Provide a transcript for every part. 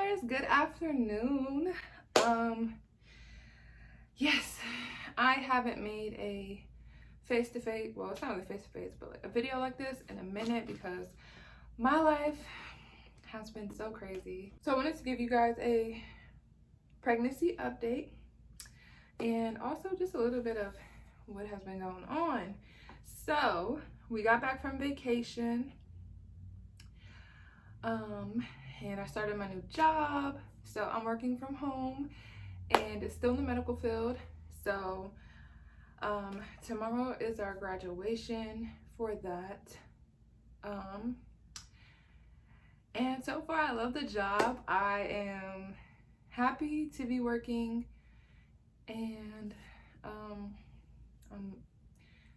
guys, good afternoon. Yes, I haven't made a face-to-face, well, it's not really face-to-face, but like a video like this in a minute because my life has been so crazy. So I wanted to give you guys a pregnancy update and also just a little bit of what has been going on. So we got back from vacation. And I started my new job, so I'm working from home and it's still in the medical field. So tomorrow is our graduation for that, and so far I love the job. I am happy to be working, and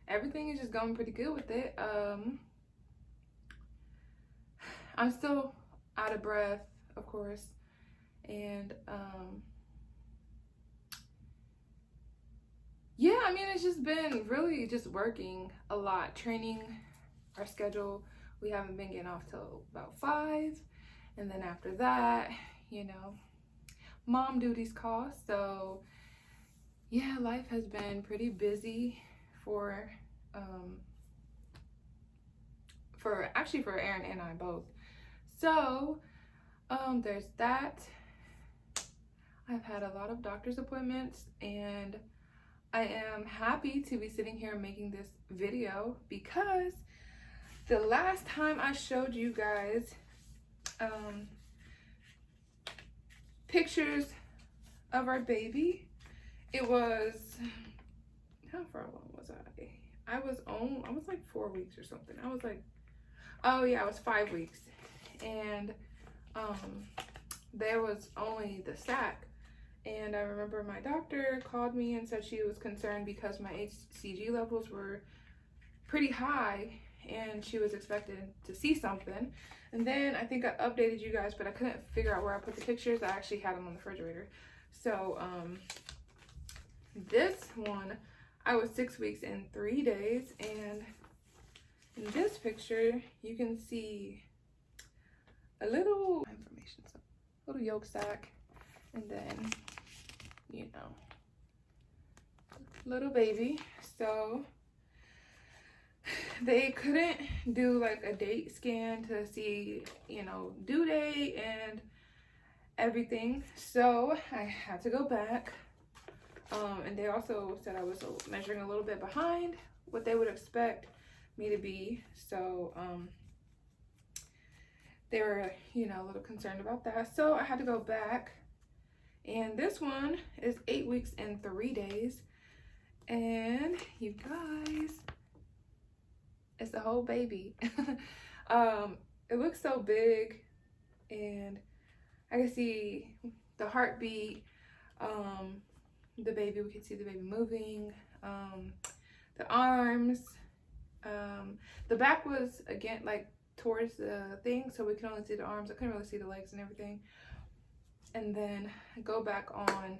everything is just going pretty good with it. I'm still out of breath, of course, and yeah, I mean, it's just been really just working a lot, training. Our schedule, we haven't been getting off till about 5, and then after that, you know, mom duties call. So yeah, life has been pretty busy for Aaron and I both. So there's that. I've had a lot of doctor's appointments, and I am happy to be sitting here making this video because the last time I showed you guys pictures of our baby, it was, how far along was I? I was like 4 weeks or something. I was like, oh yeah, I was 5 weeks. And there was only the sac. And I remember my doctor called me and said she was concerned because my HCG levels were pretty high and she was expected to see something. And then I think I updated you guys, but I couldn't figure out where I put the pictures. I actually had them on the refrigerator. So this one, I was 6 weeks and 3 days, and in this picture you can see a little information, so little yolk sac, and then, you know, little baby. So they couldn't do like a date scan to see, you know, due date and everything, so I had to go back. And they also said I was measuring a little bit behind what they would expect me to be. So they were, you know, a little concerned about that. So I had to go back. And this one is 8 weeks and 3 days. And you guys, it's the whole baby. It looks so big, and I can see the heartbeat. The baby, we can see the baby moving, the arms, the back was again like towards the thing, so we can only see the arms. I couldn't really see the legs and everything. And then I go back on,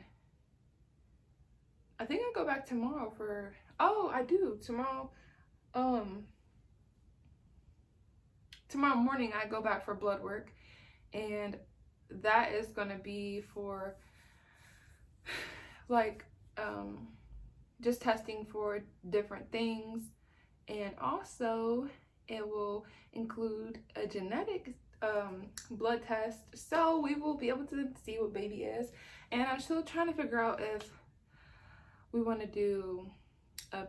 I think I go back tomorrow for, oh, I do tomorrow. Tomorrow morning I go back for blood work, and that is gonna be for like just testing for different things, and also it will include a genetic blood test, so we will be able to see what baby is. And I'm still trying to figure out if we want to do a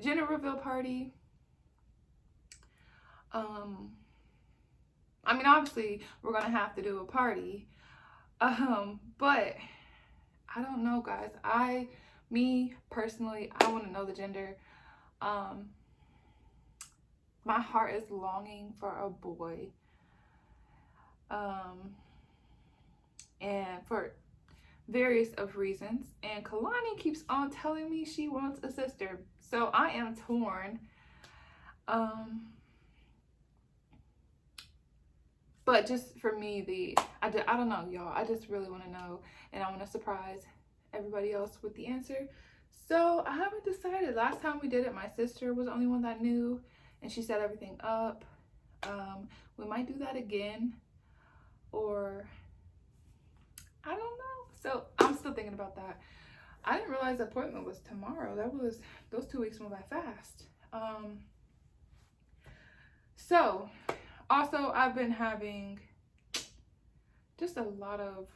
gender reveal party. I mean, obviously we're gonna have to do a party, but I don't know, guys. Me personally, I want to know the gender. My heart is longing for a boy, and for various of reasons. And Kalani keeps on telling me she wants a sister, so I am torn. But just for me, I don't know, y'all. I just really want to know, and I want to surprise everybody else with the answer. So I haven't decided. Last time we did it, my sister was the only one that knew, and she set everything up. We might do that again, or still thinking about that. I didn't realize the appointment was tomorrow. Those 2 weeks went by fast. So also I've been having just a lot of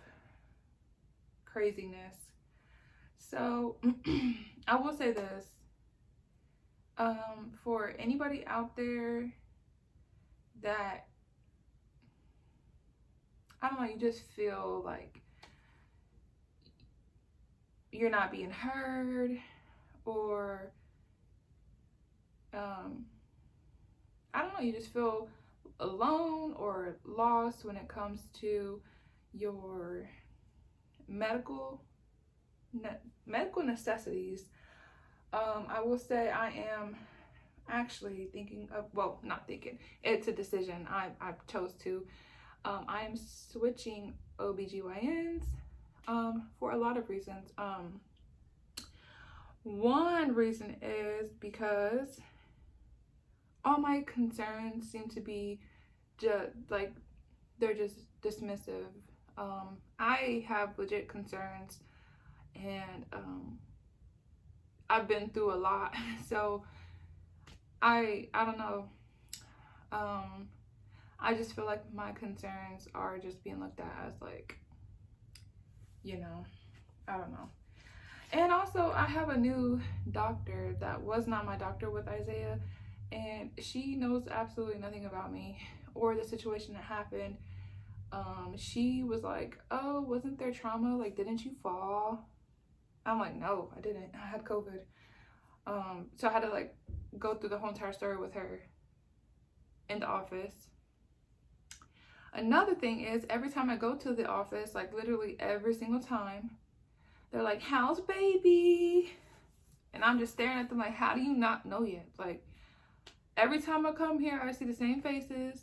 craziness. So I will say this, for anybody out there that, I don't know, you just feel like you're not being heard, or I don't know, you just feel alone or lost when it comes to your medical necessities. I will say I am actually thinking of, well, not thinking, it's a decision I chose to. I am switching OBGYNs for a lot of reasons. One reason is because all my concerns seem to be just like, they're just dismissive. I have legit concerns, and I've been through a lot, so I don't know. I just feel like my concerns are just being looked at as like, you know, I don't know. And also, I have a new doctor that was not my doctor with Isaiah, and she knows absolutely nothing about me or the situation that happened. She was like, oh, wasn't there trauma? Like, didn't you fall? I'm like, no, I didn't. I had COVID. So I had to like go through the whole entire story with her in the office. Another thing is, every time I go to the office, like literally every single time, they're like, how's baby? And I'm just staring at them like, how do you not know yet? Like, every time I come here, I see the same faces.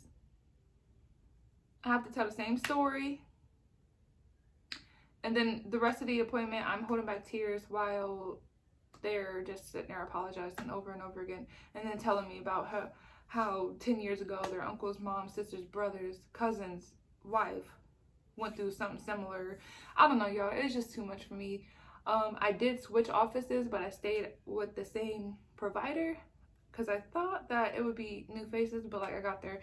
I have to tell the same story. And then the rest of the appointment, I'm holding back tears while they're just sitting there apologizing over and over again. And then telling me about how 10 years ago, their uncle's mom, sisters, brothers, cousins, wife went through something similar. I don't know, y'all. It's just too much for me. I did switch offices, but I stayed with the same provider because I thought that it would be new faces, but like I got there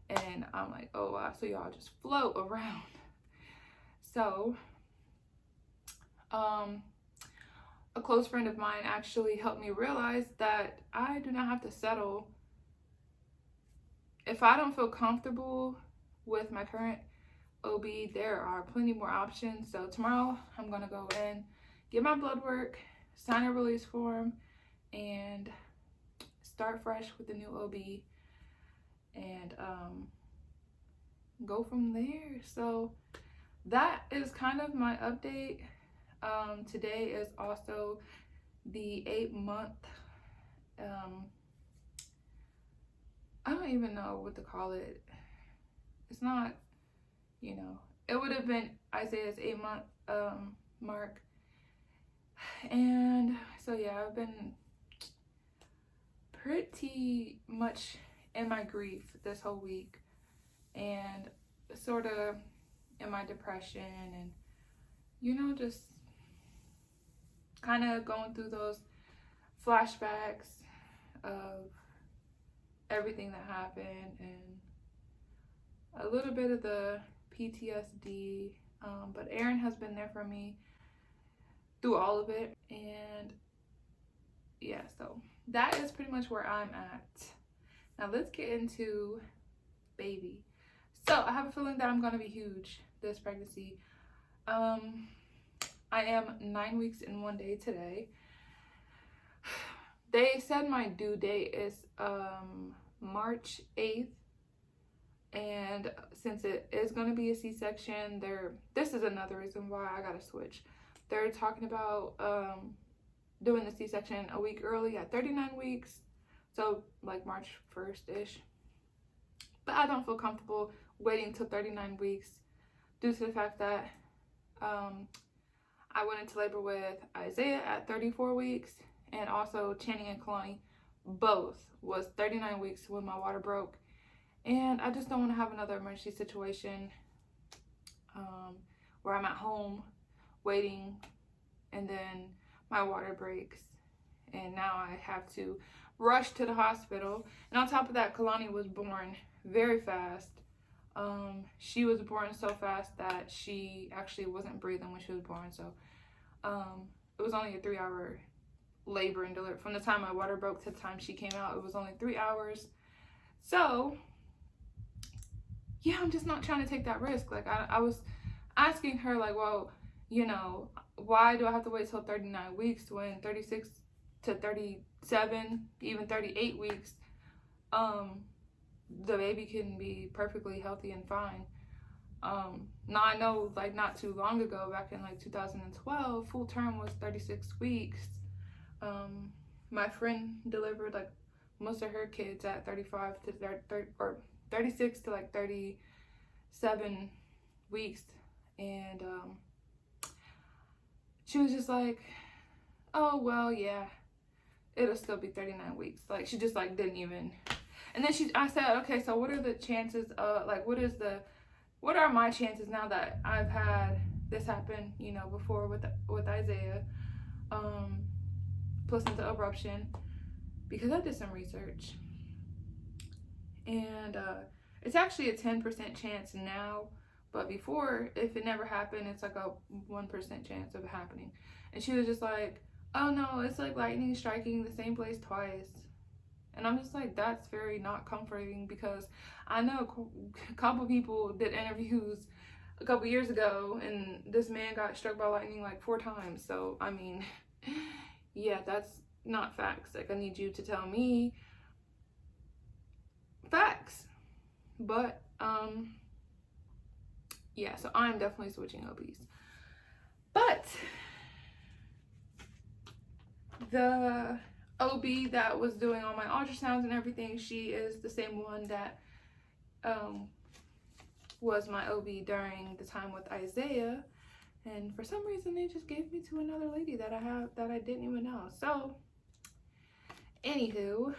and I'm like, oh wow, so y'all just float around. So a close friend of mine actually helped me realize that I do not have to settle. If I don't feel comfortable with my current OB, there are plenty more options. So tomorrow I'm gonna go in, get my blood work, sign a release form, and start fresh with the new OB, and go from there. So that is kind of my update. Today is also the 8-month, I don't even know what to call it. It's not, you know, it would have been Isaiah's 8-month mark. And so yeah, I've been pretty much in my grief this whole week, and sort of in my depression, and you know, just kind of going through those flashbacks of everything that happened, and a little bit of the PTSD, but Aaron has been there for me through all of it. And yeah, so that is pretty much where I'm at. Now let's get into baby. So I have a feeling that I'm gonna be huge this pregnancy. I am 9 weeks and 1 day today. They said my due date is March 8th, and since it is going to be a C-section, this is another reason why I gotta switch. They're talking about doing the C-section a week early at 39 weeks, so like March 1st-ish. But I don't feel comfortable waiting till 39 weeks due to the fact that I went into labor with Isaiah at 34 weeks, and also Channing and Kalani both was 39 weeks when my water broke. And I just don't want to have another emergency situation where I'm at home waiting and then my water breaks, and now I have to rush to the hospital. And on top of that, Kalani was born very fast. She was born so fast that she actually wasn't breathing when she was born, so it was only a 3-hour labor and delivery. From the time my water broke to the time she came out, it was only 3 hours. So yeah, I'm just not trying to take that risk. Like, I was asking her, like, well, you know, why do I have to wait till 39 weeks when 36 to 37, even 38 weeks, the baby can be perfectly healthy and fine. Now I know, like, not too long ago, back in like 2012, full term was 36 weeks. My friend delivered like most of her kids at 35 to 30 or 36 to like 37 weeks, and she was just like, oh well, yeah, it'll still be 39 weeks. Like, she just like didn't even. And then I said, okay, so what are the chances of, like, what are my chances now that I've had this happen, you know, before with Isaiah, placenta abruption, because I did some research, and it's actually a 10% chance now, but before, if it never happened, it's like a 1% chance of it happening. And she was just like, oh no, it's like lightning striking the same place twice. And I'm just like, that's very not comforting, because I know a couple people did interviews a couple years ago, and this man got struck by lightning like 4 times. So, I mean, yeah, that's not facts. Like, I need you to tell me facts. But, yeah, so I'm definitely switching OBs. But the OB that was doing all my ultrasounds and everything, she is the same one that was my OB during the time with Isaiah, and for some reason they just gave me to another lady that I didn't even know. So anywho,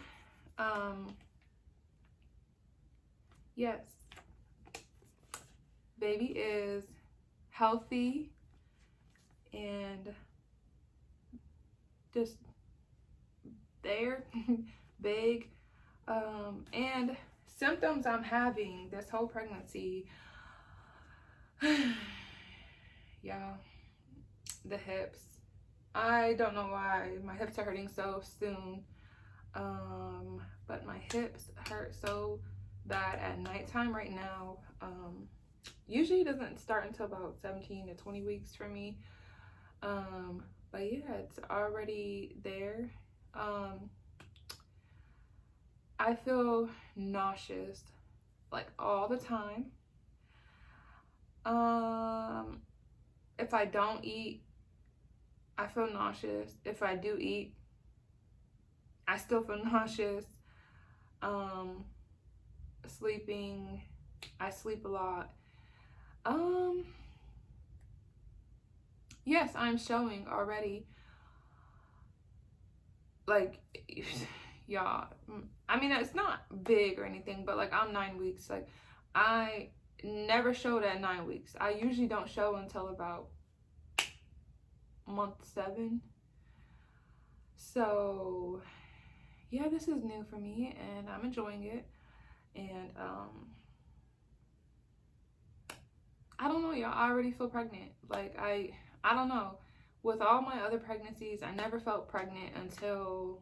yes, baby is healthy and just there, big, and symptoms I'm having this whole pregnancy, y'all, the hips. I don't know why my hips are hurting so soon, but my hips hurt so bad at nighttime right now. Usually it doesn't start until about 17 to 20 weeks for me, but yeah, it's already there. I feel nauseous like all the time. If I don't eat, I feel nauseous. If I do eat, I still feel nauseous. Sleeping, I sleep a lot. Yes, I'm showing already. Like, y'all, I mean, it's not big or anything, but like, I'm 9 weeks. Like, I never showed at 9 weeks. I usually don't show until about month 7. So yeah, this is new for me and I'm enjoying it. And I don't know, y'all, I already feel pregnant. Like, I don't know. With all my other pregnancies, I never felt pregnant until,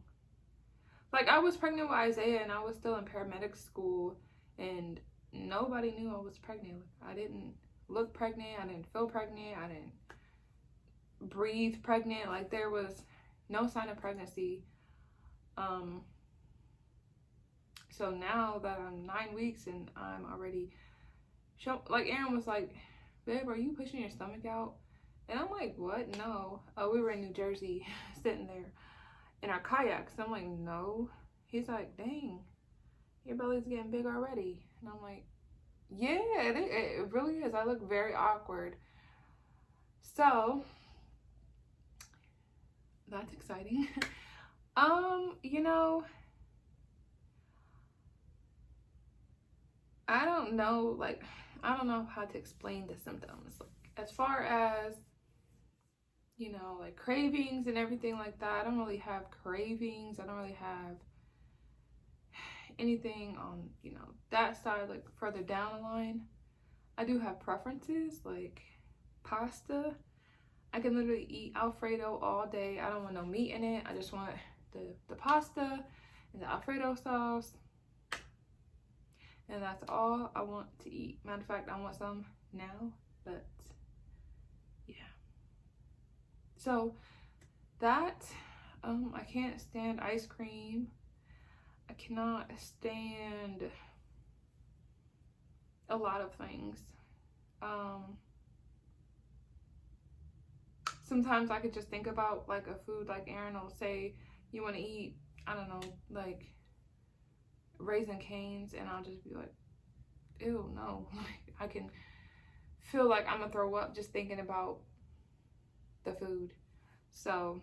like, I was pregnant with Isaiah and I was still in paramedic school, and nobody knew I was pregnant. I didn't look pregnant, I didn't feel pregnant, I didn't breathe pregnant. Like, there was no sign of pregnancy. So now that I'm 9 weeks and I'm already like, Aaron was like, babe, are you pushing your stomach out? And I'm like, what? No. We were in New Jersey sitting there in our kayaks. I'm like, no. He's like, dang, your belly's getting big already. And I'm like, yeah, it really is. I look very awkward. So that's exciting. You know, I don't know, like, I don't know how to explain the symptoms. Like, as far as, you know, like cravings and everything like that. I don't really have cravings. I don't really have anything on, you know, that side, like further down the line. I do have preferences, like pasta. I can literally eat Alfredo all day. I don't want no meat in it. I just want the pasta and the Alfredo sauce. And that's all I want to eat. Matter of fact, I want some now, but yeah. So that, I can't stand ice cream. I cannot stand a lot of things. Sometimes I could just think about like a food, like Aaron will say, you want to eat, I don't know, like Raisin Canes, and I'll just be like, ew, no. Like, I can feel like I'm gonna throw up just thinking about the food. So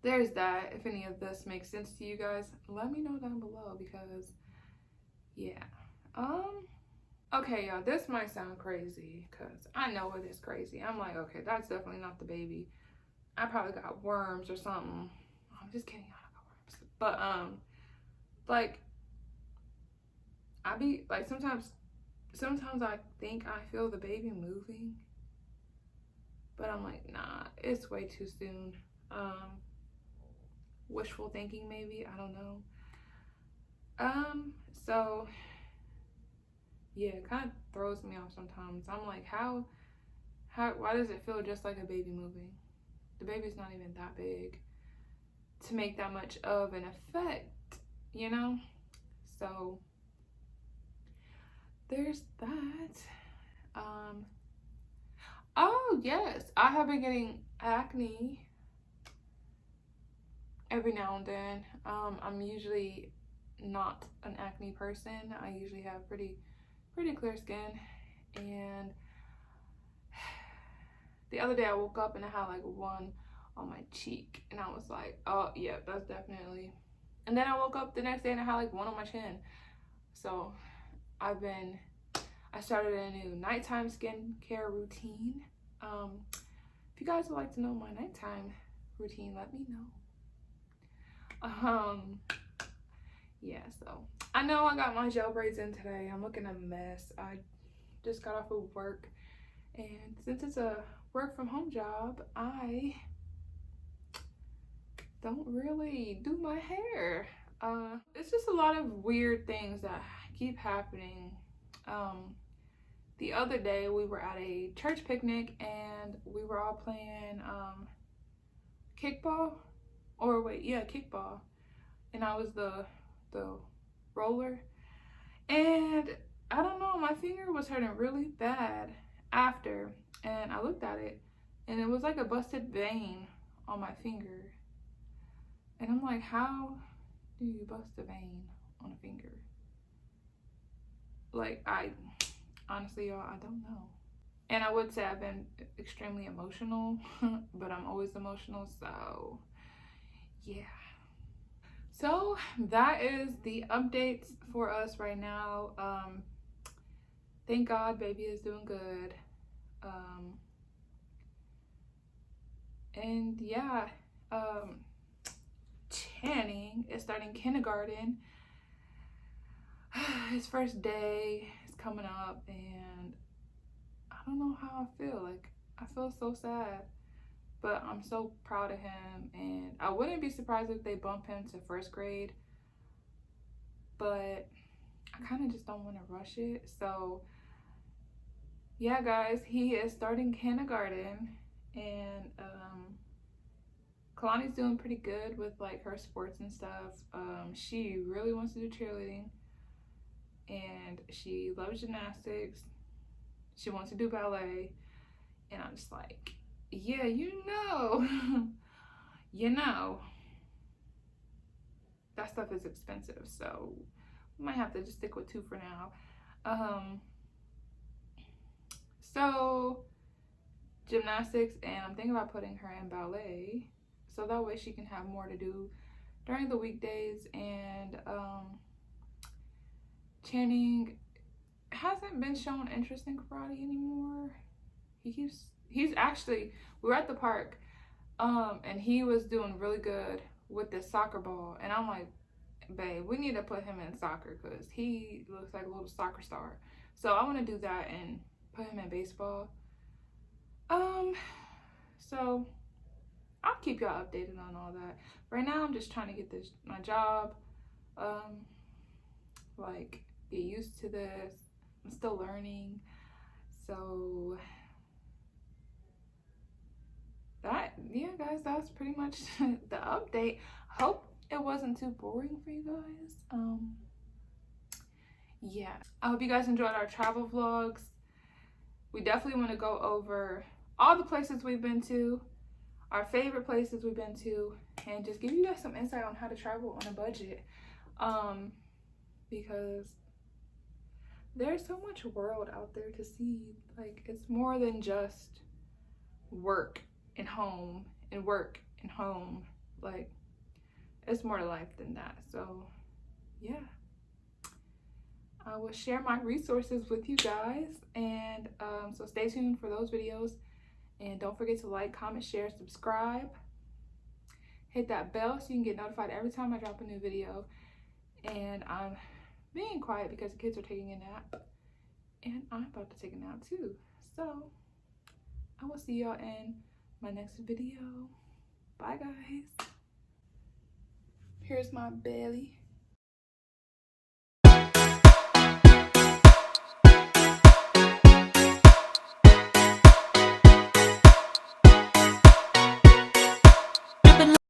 there's that. If any of this makes sense to you guys, let me know down below, because yeah. Okay, y'all, this might sound crazy, because I know it is crazy. I'm like, okay, that's definitely not the baby. I probably got worms or something. I'm just kidding, I got worms. But like, I be like, sometimes I think I feel the baby moving, but I'm like, nah, it's way too soon. Wishful thinking maybe, I don't know. So yeah, it kind of throws me off sometimes. I'm like, why does it feel just like a baby moving? The baby's not even that big to make that much of an effect, you know? So there's that. Oh yes, I have been getting acne every now and then. I'm usually not an acne person. I usually have pretty clear skin, and the other day I woke up and I had like one on my cheek, and I was like, oh yeah, that's definitely. And then I woke up the next day and I had like one on my chin. So I started a new nighttime skincare routine. If you guys would like to know my nighttime routine, let me know. Yeah, so I know I got my gel braids in today. I'm looking a mess. I just got off of work, and since it's a work from home job, I don't really do my hair. It's just a lot of weird things that keep happening. The other day we were at a church picnic and we were all playing kickball, or wait, yeah, kickball, and I was the roller, and I don't know, my finger was hurting really bad after, and I looked at it and it was like a busted vein on my finger, and I'm like, how do you bust a vein on a finger? Like, I honestly, y'all, I don't know. And I would say I've been extremely emotional, but I'm always emotional, so yeah. So that is the updates for us right now. Thank God baby is doing good. And yeah, Channing is starting kindergarten. His first day is coming up, and I don't know how I feel. Like, I feel so sad, but I'm so proud of him, and I wouldn't be surprised if they bump him to first grade, but I kind of just don't want to rush it. So yeah, guys, he is starting kindergarten, and Kalani's doing pretty good with like her sports and stuff. She really wants to do cheerleading, and she loves gymnastics. She wants to do ballet, and I'm just like, yeah, you know, you know, that stuff is expensive, so we might have to just stick with 2 for now. So gymnastics, and I'm thinking about putting her in ballet, so that way she can have more to do during the weekdays. And Channing hasn't been showing interest in karate anymore. He keeps he's actually, we were at the park, and he was doing really good with this soccer ball, and I'm like, babe, we need to put him in soccer because he looks like a little soccer star. So I want to do that and put him in baseball. So I'll keep y'all updated on all that. Right now, I'm just trying to get my job, like get used to this. I'm still learning, so yeah, guys, that's pretty much the update. Hope it wasn't too boring for you guys. Yeah, I hope you guys enjoyed our travel vlogs. We definitely want to go over all the places we've been to, our favorite places we've been to, and just give you guys some insight on how to travel on a budget, because there's so much world out there to see. Like, it's more than just work and home and work and home. Like, it's more to life than that. So yeah, I will share my resources with you guys, and so stay tuned for those videos, and don't forget to like, comment, share, subscribe, hit that bell so you can get notified every time I drop a new video. And I'm being quiet because the kids are taking a nap, and I'm about to take a nap too. So I will see y'all in my next video. Bye, guys. Here's my belly.